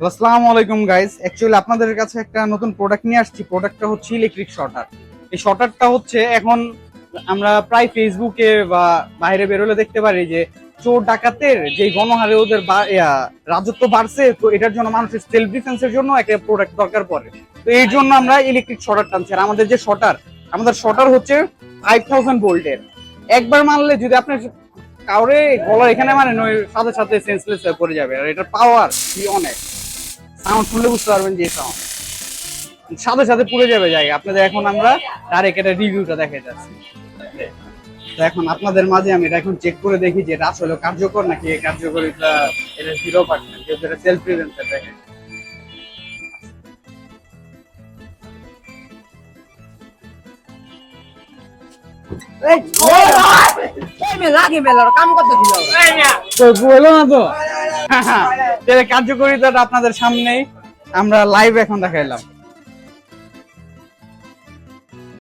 আসসালামু আলাইকুম guys. Actually আপনাদের কাছে একটা নতুন প্রোডাক্ট নিয়ে আসছি। প্রোডাক্টটা হচ্ছে ইলেকট্রিক শটার। এই শটারটা হচ্ছে এখন আমরা প্রায় ফেসবুকে বা বাইরে বেরোলে দেখতে পারি যে চোর ডাকাতের যে গণহারে ওদের রাজত্ব বাড়ছে, তো এটার জন্য মানুষের সেলফ ডিফেন্সের জন্য একটা প্রোডাক্ট দরকার পড়ে। তো এই জন্য আমরা ইলেকট্রিক শটার টানছি। আর আমাদের শটার হচ্ছে 5000 ভোল্টের। একবার মারলে যদি আপনার কাউরে গলার এখানে মানে সাথে সাথে সেন্সলেস হয়ে পড়ে যাবে। আর এটার পাওয়ার অনেক, সাউন্ড শুনলে বুঝতে পারবেন যে সাউন্ড সাথে সাথে পুড়ে যাবে জায়গা আপনাদের। এখন আমরা ডাইরেক্ট এটা রিভিউটা দেখে যাচ্ছি। তো এখন আপনাদের মাঝে আমি এটা এখন চেক করে দেখি যে এটা আসলে কার্যকর নাকি কার্যকরিতা এটা 0%, যেহেতু এটা সেলফ প্রিভেন্সার। দেখে তো বলো না তো কার্যকরিতাটা আপনাদের সামনেই আমরা লাইভ এখন দেখাইলাম।